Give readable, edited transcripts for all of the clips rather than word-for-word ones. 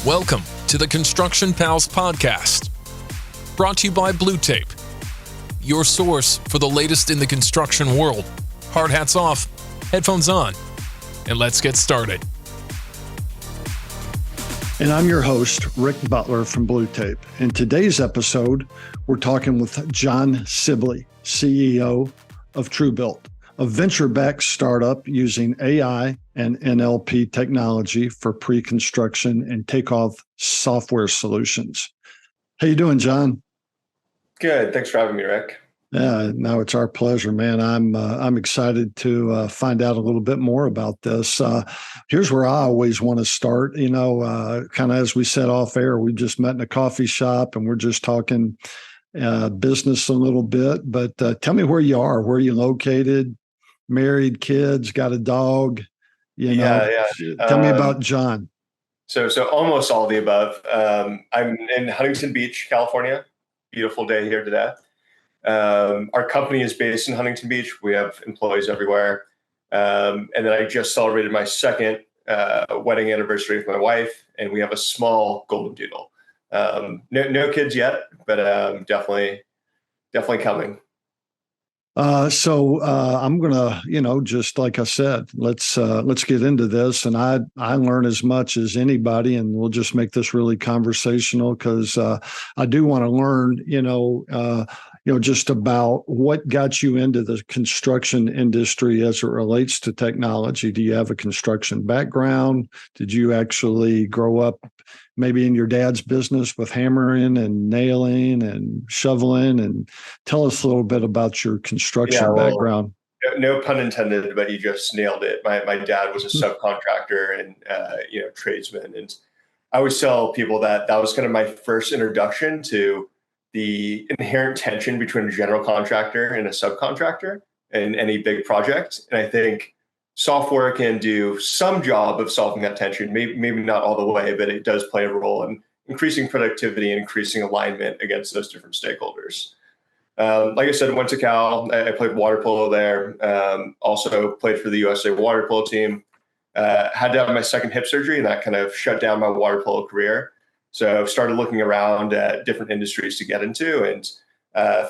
Welcome to the Construction Pals podcast, brought to you by Blue Tape, your source for the latest in the construction world. Hard hats off, headphones on, and let's get started. And I'm your host, Rick Butler from Blue Tape. In today's episode, we're talking with Jon Sibley, CEO of TrueBuilt, a venture-backed startup using AI and NLP technology for pre-construction and takeoff software solutions. How you doing, Jon? Good. Thanks for having me, Rick. Yeah, no, it's our pleasure, man. I'm excited to find out a little bit more about this. Here's where I always want to start. Kind of as we set off air, we just met in a coffee shop and we're just talking business a little bit. But tell me where you are, where you located, married, kids, got a dog. Tell me about Jon. So almost all of the above. I'm in Huntington Beach, California. Beautiful day here today. Our company is based in Huntington Beach. We have employees everywhere. And then I just celebrated my second wedding anniversary with my wife, and we have a small golden doodle. No kids yet, but definitely coming. So I'm gonna, just like I said, let's get into this, and I learn as much as anybody, and we'll just make this really conversational because I do want to learn, just about what got you into the construction industry as it relates to technology. Do you have a construction background? Did you actually grow up maybe in your dad's business with hammering and nailing and shoveling? And tell us a little bit about your construction background. No pun intended, but you just nailed it. My dad was a subcontractor and tradesman, and I always tell people that was kind of my first introduction to the inherent tension between a general contractor and a subcontractor in any big project. And I think software can do some job of solving that tension, maybe not all the way, but it does play a role in increasing productivity and increasing alignment against those different stakeholders. Like I said, went to Cal. I played water polo there. Also played for the USA water polo team. Had to have my second hip surgery, and that kind of shut down my water polo career. So started looking around at different industries to get into, and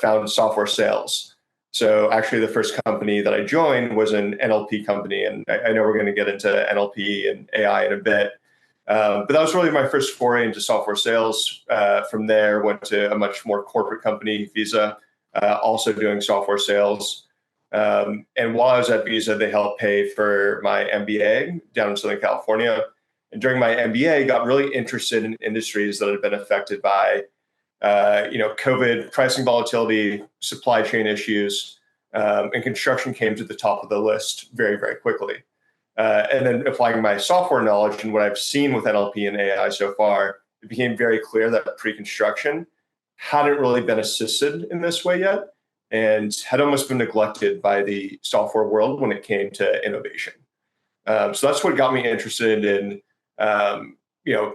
found software sales. So actually the first company that I joined was an NLP company. And I know we're going to get into NLP and AI in a bit. But that was really my first foray into software sales. From there, went to a much more corporate company, Visa, also doing software sales. And while I was at Visa, they helped pay for my MBA down in Southern California. And during my MBA, got really interested in industries that had been affected by COVID, pricing volatility, supply chain issues, and construction came to the top of the list very, very quickly. And then applying my software knowledge and what I've seen with NLP and AI so far, it became very clear that pre-construction hadn't really been assisted in this way yet and had almost been neglected by the software world when it came to innovation. So that's what got me interested in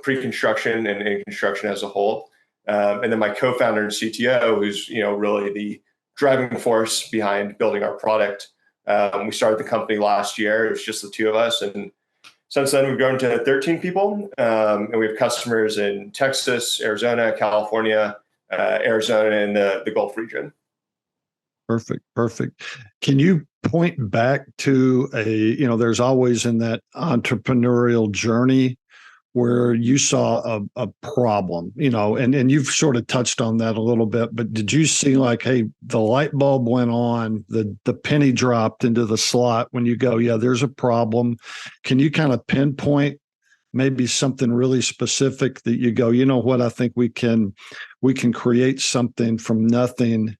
pre-construction and construction as a whole. And then my co-founder and CTO, who's really the driving force behind building our product. We started the company last year. It was just the two of us, and since then we've grown to 13 people. And we have customers in Texas, Arizona, California, Arizona, and the Gulf region. Perfect. Can you point back to there's always in that entrepreneurial journey where you saw a problem, and you've sort of touched on that a little bit, but did you see like, hey, the light bulb went on, the penny dropped into the slot when you go, yeah, there's a problem? Can you kind of pinpoint maybe something really specific that you go, you know what, I think we can create something from nothing?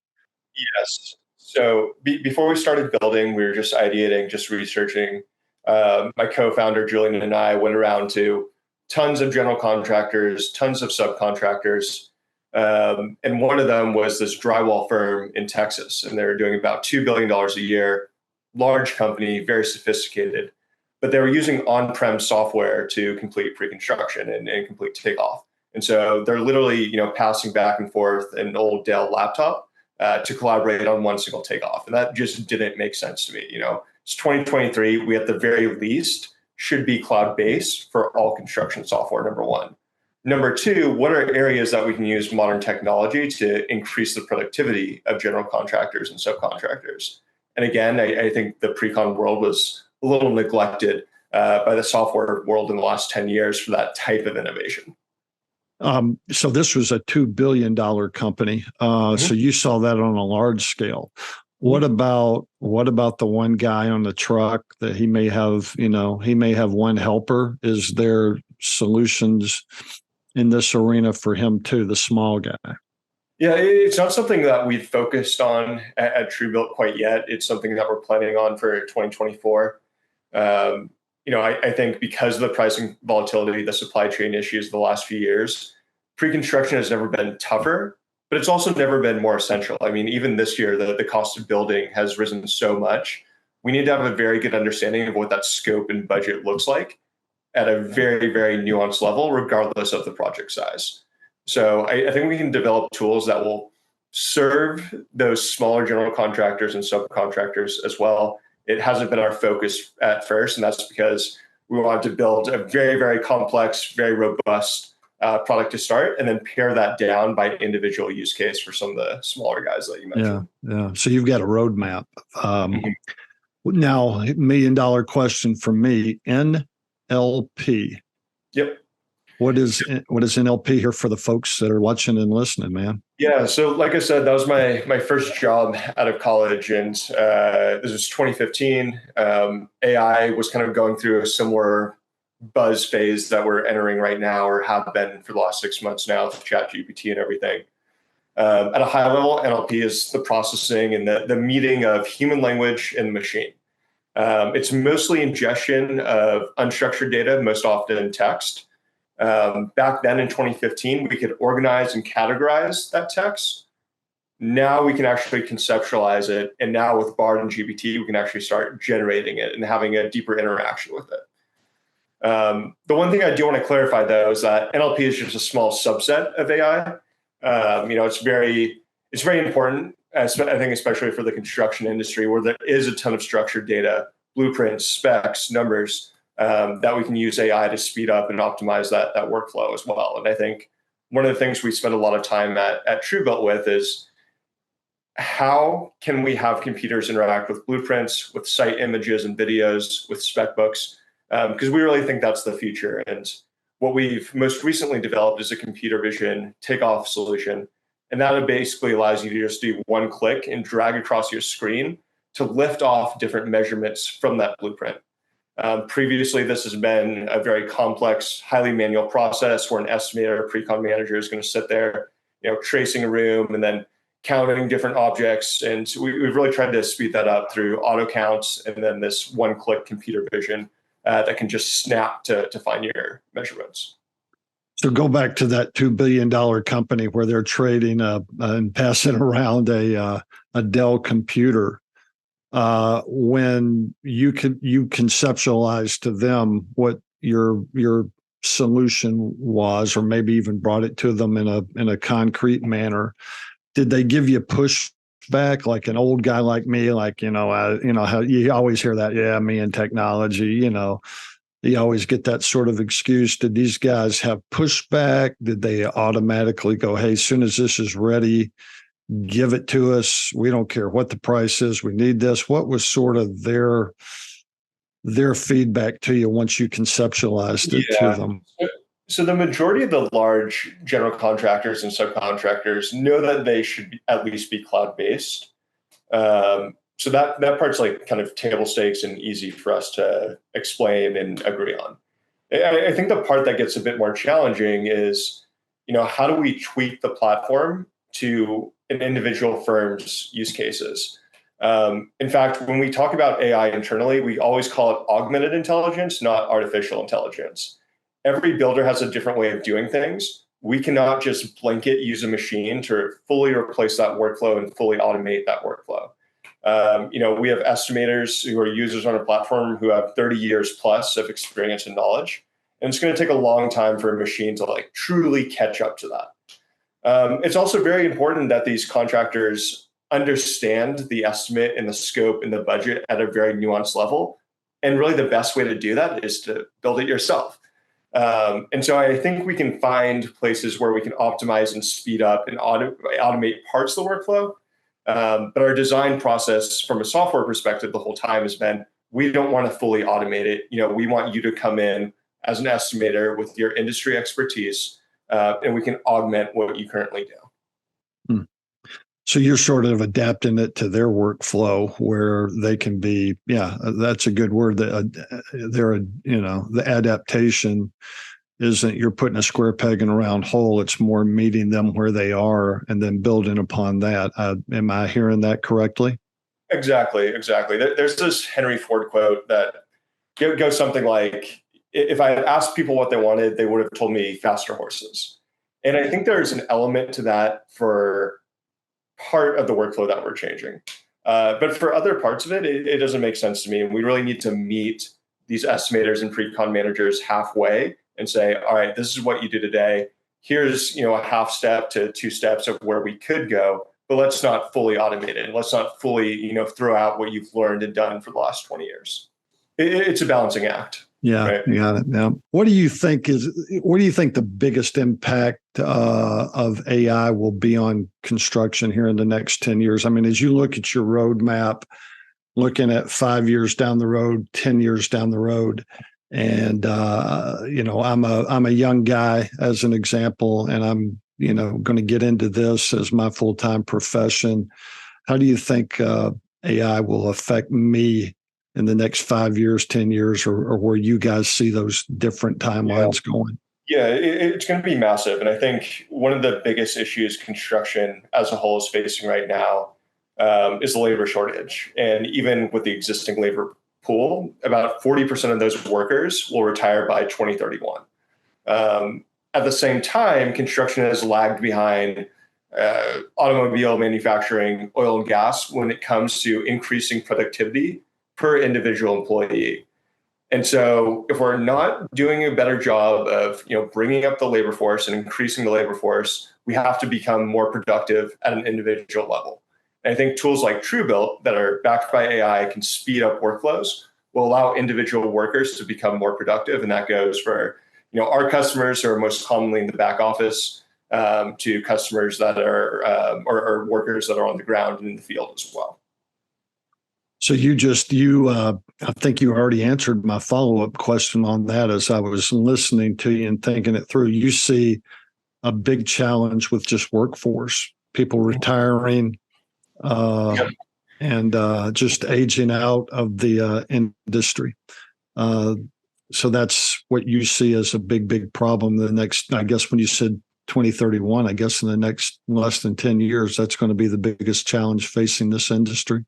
Yes. So before we started building, we were just ideating, just researching. My co-founder, Julian, and I went around to tons of general contractors, tons of subcontractors. And one of them was this drywall firm in Texas. And they were doing about $2 billion a year, large company, very sophisticated. But they were using on-prem software to complete pre-construction and complete takeoff. And so they're literally, passing back and forth an old Dell laptop to collaborate on one single takeoff. And that just didn't make sense to me. It's 2023. We at the very least should be cloud-based for all construction software, number one. Number two, what are areas that we can use modern technology to increase the productivity of general contractors and subcontractors? And again, I think the pre-con world was a little neglected by the software world in the last 10 years for that type of innovation. So this was a $2 billion company. So you saw that on a large scale. What about the one guy on the truck that he may have one helper? Is there solutions in this arena for him too, the small guy? Yeah, it's not something that we've focused on at TrueBuilt quite yet. It's something that we're planning on for 2024. I think because of the pricing volatility, the supply chain issues of the last few years, pre-construction has never been tougher, but it's also never been more essential. I mean, even this year, the cost of building has risen so much. We need to have a very good understanding of what that scope and budget looks like at a very, very nuanced level, regardless of the project size. So I think we can develop tools that will serve those smaller general contractors and subcontractors as well. It hasn't been our focus at first, and that's because we wanted to build a very, very complex, very robust product to start, and then pare that down by individual use case for some of the smaller guys that you mentioned. Yeah. So you've got a roadmap. Now, $1 million question from me: NLP. Yep. What is NLP here for the folks that are watching and listening, man? Yeah, so like I said, that was my first job out of college, and this was 2015. AI was kind of going through a similar buzz phase that we're entering right now, or have been for the last 6 months now with ChatGPT and everything. At a high level, NLP is the processing and the meeting of human language and machine. It's mostly ingestion of unstructured data, most often text. Back then in 2015, we could organize and categorize that text. Now we can actually conceptualize it. And now with Bard and GPT, we can actually start generating it and having a deeper interaction with it. The one thing I do want to clarify, though, is that NLP is just a small subset of AI. It's very important, I think, especially for the construction industry, where there is a ton of structured data, blueprints, specs, numbers, that we can use AI to speed up and optimize that workflow as well. And I think one of the things we spend a lot of time at TrueBuilt with is how can we have computers interact with blueprints, with site images and videos, with spec books, because we really think that's the future. And what we've most recently developed is a computer vision takeoff solution. And that basically allows you to just do one click and drag across your screen to lift off different measurements from that blueprint. Previously, this has been a very complex, highly manual process where an estimator or pre-con manager is going to sit there, tracing a room and then counting different objects. And we've really tried to speed that up through auto counts and then this one-click computer vision that can just snap to find your measurements. So go back to that $2 billion company where they're trading and passing around a Dell computer. When you conceptualized to them what your solution was, or maybe even brought it to them in a concrete manner, did they give you pushback, like an old guy like me, like how you always hear that? Yeah, me and technology. You always get that sort of excuse. Did these guys have pushback? Did they automatically go, hey, as soon as this is ready, give it to us? We don't care what the price is. We need this. What was sort of their feedback to you once you conceptualized it to them? So the majority of the large general contractors and subcontractors know that they should at least be cloud-based. So that part's like kind of table stakes and easy for us to explain and agree on. I think the part that gets a bit more challenging is, how do we tweak the platform to an individual firm's use cases? In fact, when we talk about AI internally, we always call it augmented intelligence, not artificial intelligence. Every builder has a different way of doing things. We cannot just blanket use a machine to fully replace that workflow and fully automate that workflow. We have estimators who are users on our platform who have 30 years plus of experience and knowledge. And it's going to take a long time for a machine to truly catch up to that. It's also very important that these contractors understand the estimate and the scope and the budget at a very nuanced level. And really the best way to do that is to build it yourself. And so I think we can find places where we can optimize and speed up and automate parts of the workflow. But our design process from a software perspective the whole time has been, we don't want to fully automate it. We want you to come in as an estimator with your industry expertise, and we can augment what you currently do. Hmm. So you're sort of adapting it to their workflow where they can be, yeah, that's a good word. The adaptation isn't you're putting a square peg in a round hole. It's more meeting them where they are and then building upon that. Am I hearing that correctly? Exactly. There's this Henry Ford quote that goes something like, if I had asked people what they wanted, they would have told me faster horses. And I think there's an element to that for part of the workflow that we're changing. But for other parts of it, it doesn't make sense to me. And we really need to meet these estimators and pre-con managers halfway and say, all right, this is what you do today. Here's a half step to 2 steps of where we could go, but let's not fully automate it. Let's not fully throw out what you've learned and done for the last 20 years. It's a balancing act. Yeah, right? You got it. Now, what do you think the biggest impact of AI will be on construction here in the next 10 years? I mean, as you look at your roadmap, looking at 5 years down the road, 10 years down the road, and I'm a young guy as an example, and I'm going to get into this as my full-time profession. How do you think AI will affect me in the next 5 years, 10 years, or where you guys see those different timelines going? Yeah, it's going to be massive. And I think one of the biggest issues construction as a whole is facing right now is the labor shortage. And even with the existing labor pool, about 40% of those workers will retire by 2031. At the same time, construction has lagged behind automobile manufacturing, oil and gas when it comes to increasing productivity per individual employee. And so if we're not doing a better job of bringing up the labor force and increasing the labor force, we have to become more productive at an individual level. And I think tools like TrueBuilt that are backed by AI can speed up workflows, will allow individual workers to become more productive. And that goes for our customers who are most commonly in the back office to customers that are or workers that are on the ground and in the field as well. So I think you already answered my follow-up question on that as I was listening to you and thinking it through. You see a big challenge with just workforce, people retiring, and just aging out of the industry. So that's what you see as a big problem. The next, I guess, when you said 2031, I guess in the next less than 10 years, that's going to be the biggest challenge facing this industry.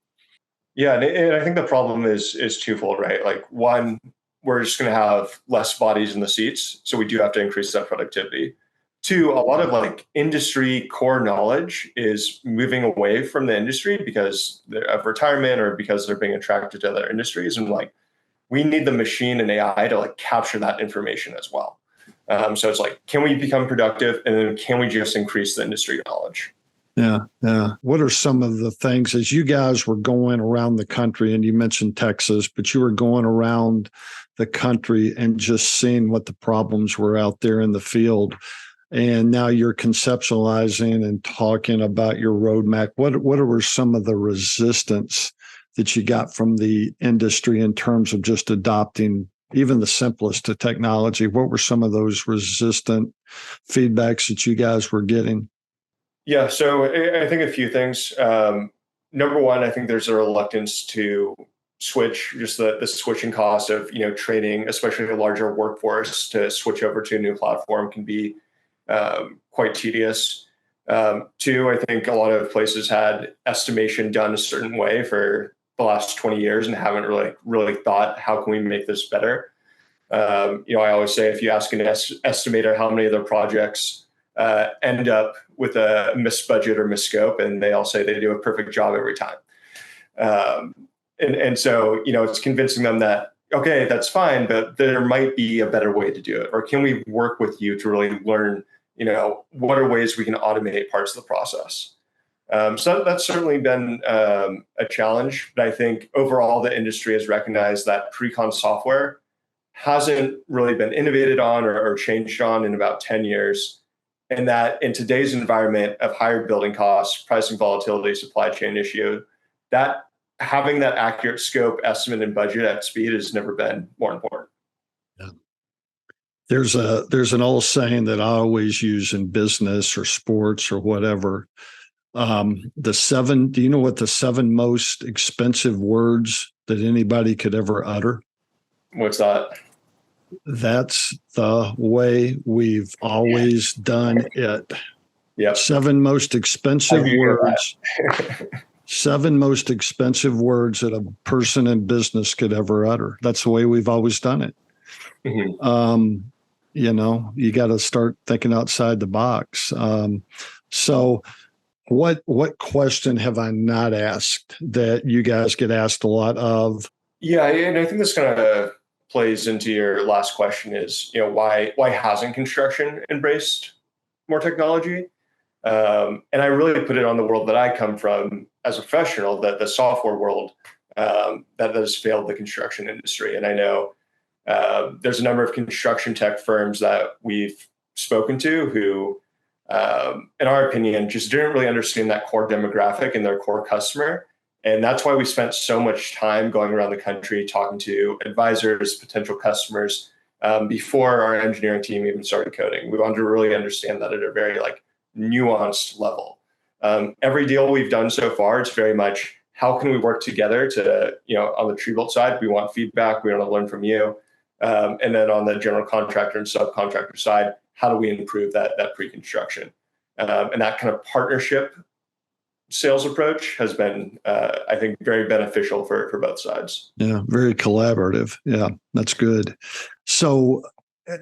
Yeah, and I think the problem is twofold, right? Like one, we're just going to have less bodies in the seats, so we do have to increase that productivity. Two, a lot of industry core knowledge is moving away from the industry because of retirement or because they're being attracted to other industries, and we need the machine and AI to capture that information as well. So it's can we become productive, and then can we just increase the industry knowledge? Yeah. What are some of the things as you guys were going around the country, and you mentioned Texas, but you were going around the country and just seeing what the problems were out there in the field, and now you're conceptualizing and talking about your roadmap. What were some of the resistance that you got from the industry in terms of just adopting even the simplest of technology? What were some of those resistant feedbacks that you guys were getting? Yeah, so I think a few things. Number one, I think there's a reluctance to switch, just the switching cost of training, especially a larger workforce, to switch over to a new platform can be quite tedious. Two, I think a lot of places had estimation done a certain way for the last 20 years and haven't really thought, how can we make this better? I always say, if you ask an estimator how many of their projects end up with a missed budget or missed scope, and they all say they do a perfect job every time. And so, it's convincing them that, okay, that's fine, but there might be a better way to do it. Or can we work with you to really learn, what are ways we can automate parts of the process? So that's certainly been a challenge. But I think overall, the industry has recognized that pre-con software hasn't really been innovated on or changed on in about 10 years. And that in today's environment of higher building costs, pricing volatility, supply chain issue, that having that accurate scope, estimate, and budget at speed has never been more important. Yeah. There's an old saying that I always use in business or sports or whatever. Do you know what the 7 most expensive words that anybody could ever utter? What's that? That's the way we've always done it. Yep. 7 most expensive words. 7 most expensive words that a person in business could ever utter. That's the way we've always done it. Mm-hmm. You got to start thinking outside the box. So what question have I not asked that you guys get asked a lot of? Yeah, and I think this kind of plays into your last question is, why hasn't construction embraced more technology? And I really put it on the world that I come from as a professional, that the software world that has failed the construction industry. And I know there's a number of construction tech firms that we've spoken to who, in our opinion, just didn't really understand that core demographic and their core customer. And that's why we spent so much time going around the country talking to advisors, potential customers, before our engineering team even started coding. We wanted to really understand that at a very nuanced level. Every deal we've done so far, it's very much how can we work together to, on the TrueBuilt side, we want feedback, we want to learn from you. And then on the general contractor and subcontractor side, how do we improve that pre-construction? And that kind of partnership sales approach has been, I think, very beneficial for both sides. Yeah, very collaborative. Yeah, that's good. So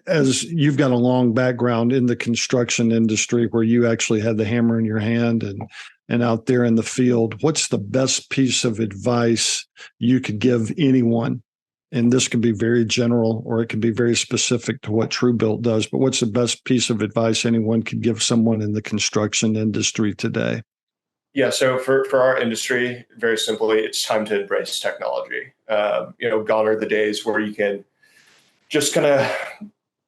as you've got a long background in the construction industry where you actually had the hammer in your hand and out there in the field, what's the best piece of advice you could give anyone? And this can be very general or it can be very specific to what TrueBuilt does, but what's the best piece of advice anyone could give someone in the construction industry today? Yeah, so for our industry, very simply, it's time to embrace technology. Gone are the days where you can just kind of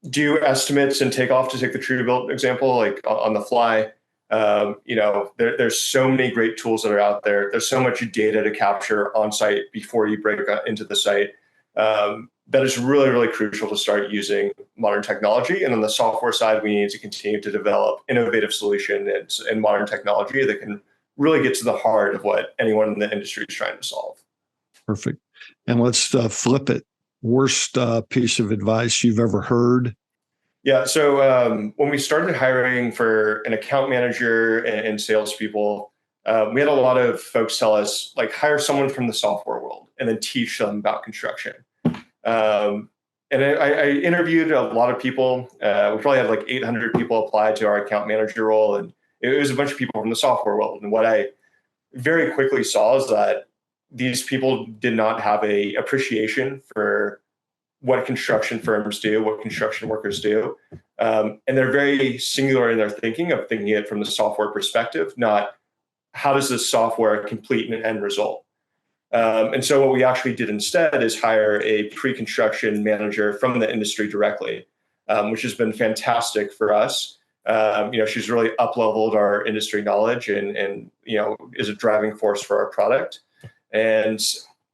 do estimates and takeoff, to take the TrueBuilt example, on the fly. There's so many great tools that are out there. There's so much data to capture on site before you break into the site. That is really, really crucial to start using modern technology. And on the software side, we need to continue to develop innovative solutions and modern technology that can really get to the heart of what anyone in the industry is trying to solve. Perfect. And let's flip it. Worst piece of advice you've ever heard? Yeah. So when we started hiring for an account manager and salespeople, we had a lot of folks tell us, hire someone from the software world and then teach them about construction. And I interviewed a lot of people. We probably had 800 people apply to our account manager role. And it was a bunch of people from the software world. And what I very quickly saw is that these people did not have a appreciation for what construction firms do, what construction workers do. And they're very singular in their thinking it from the software perspective, not how does this software complete an end result. And so what we actually did instead is hire a pre-construction manager from the industry directly, which has been fantastic for us. She's really up-leveled our industry knowledge and is a driving force for our product. And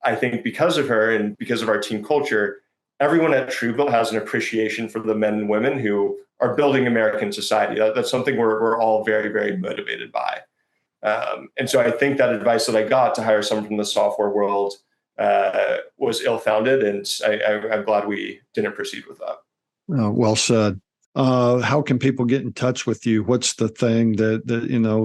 I think because of her and because of our team culture, everyone at TrueBuilt has an appreciation for the men and women who are building American society. That's something we're all very, very motivated by. And so I think that advice that I got to hire someone from the software world was ill-founded, and I'm glad we didn't proceed with that. Well said. How can people get in touch with you? What's the thing that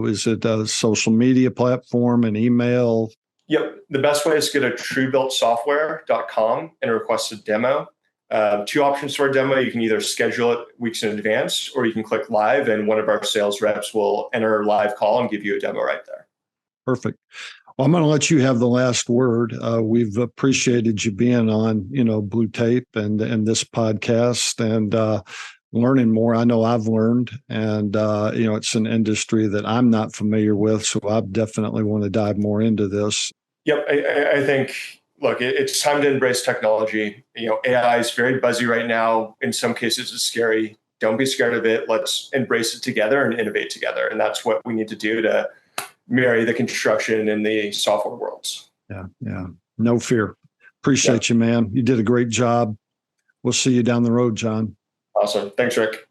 is it a social media platform, an email? Yep. The best way is to go to TrueBuiltSoftware.com and request a demo. 2 options for a demo. You can either schedule it weeks in advance, or you can click live and one of our sales reps will enter a live call and give you a demo right there. Perfect. Well, I'm going to let you have the last word. We've appreciated you being on, Blue Tape and this podcast and learning more. I know I've learned, and it's an industry that I'm not familiar with, so I definitely want to dive more into this. Yep, I think look, it's time to embrace technology. AI is very buzzy right now. In some cases, it's scary. Don't be scared of it. Let's embrace it together and innovate together. And that's what we need to do to marry the construction and the software worlds. Yeah. No fear. Appreciate you, man. You did a great job. We'll see you down the road, Jon. Awesome. Thanks, Rick.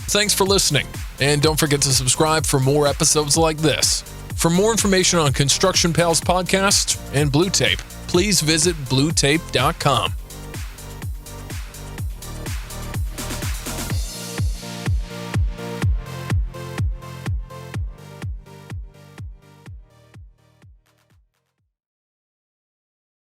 Thanks for listening. And don't forget to subscribe for more episodes like this. For more information on Construction Pals Podcast and Blue Tape, please visit bluetape.com.